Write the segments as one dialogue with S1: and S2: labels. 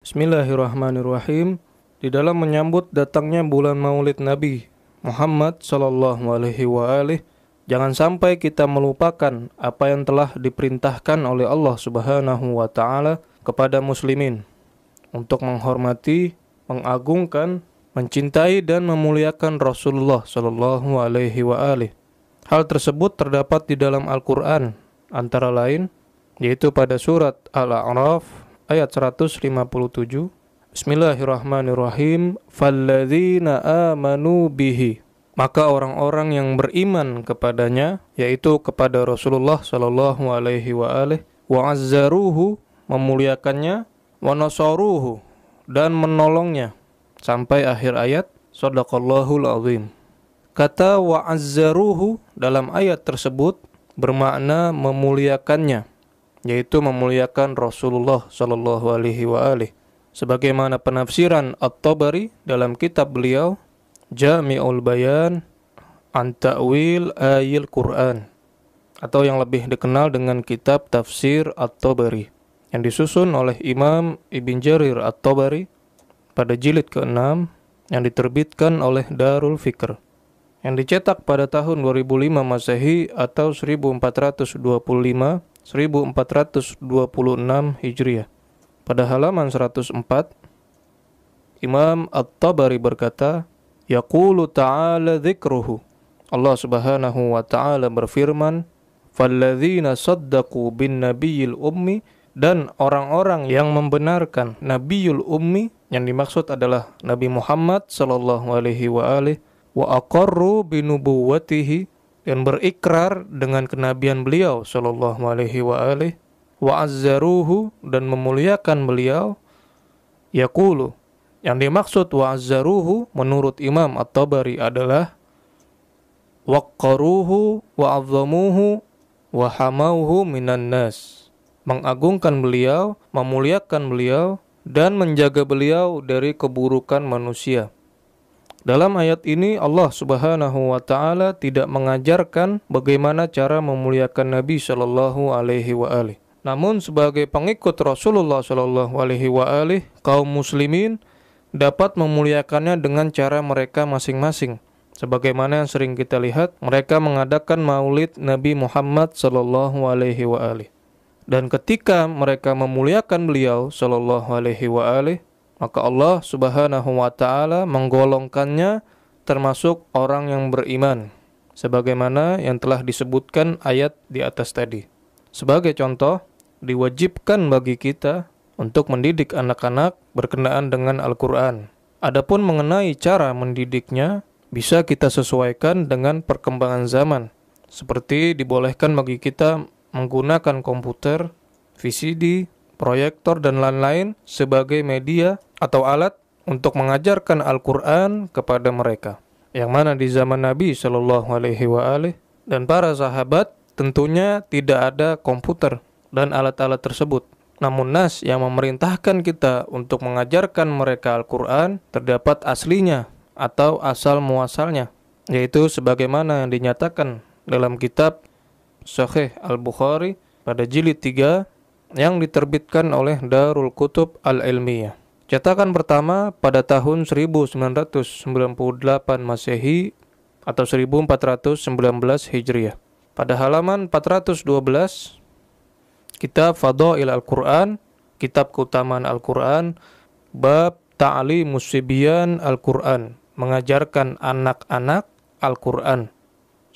S1: Bismillahirrahmanirrahim. Di dalam menyambut datangnya bulan Maulid Nabi Muhammad sallallahu alaihi wa alihi, jangan sampai kita melupakan apa yang telah diperintahkan oleh Allah Subhanahu wa taala kepada muslimin untuk menghormati, mengagungkan, mencintai dan memuliakan Rasulullah sallallahu alaihi wa alihi. Hal tersebut terdapat di dalam Al-Qur'an, antara lain yaitu pada surat Al-A'raf ayat 157. Bismillahirrahmanirrahim. Falladzina amanu bihi, maka orang-orang yang beriman kepadanya, yaitu kepada Rasulullah sallallahu alaihi wa alihi, wa azzaruhu, memuliakannya, wa nasaruhu, dan menolongnya, sampai akhir ayat. Shadaqallahul azim. Kata wa azzaruhu dalam ayat tersebut bermakna memuliakannya, yaitu memuliakan Rasulullah sallallahu alaihi wa alihi. Sebagaimana penafsiran At-Tabari dalam kitab beliau Jami'ul Bayan an Ta'wil Ayil Quran, atau yang lebih dikenal dengan kitab Tafsir At-Tabari, yang disusun oleh Imam Ibn Jarir At-Tabari pada jilid ke-6, yang diterbitkan oleh Darul Fikr, yang dicetak pada tahun 2005 Masehi atau 1426 Hijriah. Pada halaman 104, Imam At-Tabari berkata, Yaqulu ta'ala dzikruhu, Allah Subhanahu wa ta'ala berfirman, Falladzina saddaqu bin nabiyil ummi, dan orang-orang yang membenarkan Nabiyul Ummi, yang dimaksud adalah Nabi Muhammad sallallahu alaihi wa alihi, wa aqarru binubuwwatihi, dan berikrar dengan kenabian beliau sallallahu alaihi wa alihi, wa azzaruhu, dan memuliakan beliau. Yaqulu, yang dimaksud wa azzaruhu menurut Imam At-Tabari adalah waqqaruhu wa azzamuhu wa hamauhu minan nas, mengagungkan beliau, memuliakan beliau, dan menjaga beliau dari keburukan manusia. Dalam ayat ini Allah Subhanahu wa taala tidak mengajarkan bagaimana cara memuliakan Nabi sallallahu alaihi wa alihi. Namun sebagai pengikut Rasulullah sallallahu alaihi wa alihi, kaum muslimin dapat memuliakannya dengan cara mereka masing-masing. Sebagaimana yang sering kita lihat, mereka mengadakan Maulid Nabi Muhammad sallallahu alaihi wa alihi. Dan ketika mereka memuliakan beliau sallallahu alaihi wa alihi, maka Allah Subhanahu wa taala menggolongkannya termasuk orang yang beriman, sebagaimana yang telah disebutkan ayat di atas tadi. Sebagai contoh, diwajibkan bagi kita untuk mendidik anak-anak berkenaan dengan Al-Qur'an. Adapun mengenai cara mendidiknya, bisa kita sesuaikan dengan perkembangan zaman. Seperti dibolehkan bagi kita menggunakan komputer, VCD, proyektor, dan lain-lain sebagai media atau alat untuk mengajarkan Al-Quran kepada mereka. Yang mana di zaman Nabi Shallallahu Alaihi Wasallam dan para sahabat tentunya tidak ada komputer dan alat-alat tersebut. Namun nas yang memerintahkan kita untuk mengajarkan mereka Al-Quran terdapat aslinya atau asal muasalnya, yaitu sebagaimana yang dinyatakan dalam kitab Sahih Al-Bukhari pada jilid 3 yang diterbitkan oleh Darul Kutub Al-Ilmiyah. Cetakan pertama pada tahun 1998 Masehi atau 1419 Hijriah. Pada halaman 412, kitab Fadail Al-Quran, kitab keutamaan Al-Quran, bab Ta'limus Sibyan Al-Quran, mengajarkan anak-anak Al-Quran.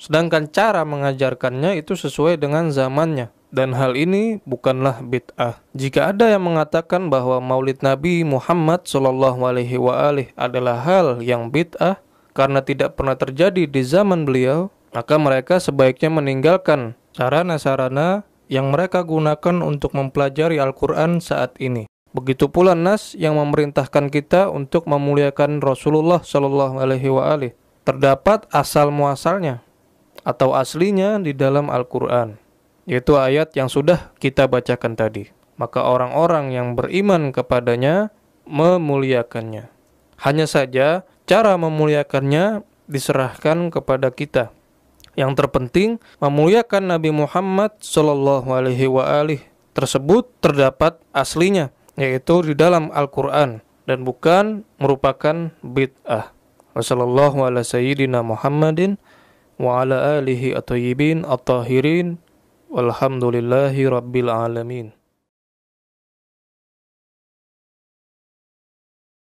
S1: Sedangkan cara mengajarkannya itu sesuai dengan zamannya. Dan hal ini bukanlah bid'ah. Jika ada yang mengatakan bahwa Maulid Nabi Muhammad SAW adalah hal yang bid'ah karena tidak pernah terjadi di zaman beliau, maka mereka sebaiknya meninggalkan sarana-sarana yang mereka gunakan untuk mempelajari Al-Quran saat ini. Begitu pula nas yang memerintahkan kita untuk memuliakan Rasulullah SAW. Terdapat asal muasalnya atau aslinya di dalam Al-Quran, yaitu ayat yang sudah kita bacakan tadi. Maka orang-orang yang beriman kepadanya memuliakannya. Hanya saja cara memuliakannya diserahkan kepada kita. Yang terpenting memuliakan Nabi Muhammad sallallahu alaihi wasallam tersebut terdapat aslinya, yaitu di dalam Al-Quran, dan bukan merupakan bid'ah. Wassallallahu ala sayyidina Muhammadin wa ala alihi at-tayyibin at-tahirin walhamdulillahi rabbil alamin.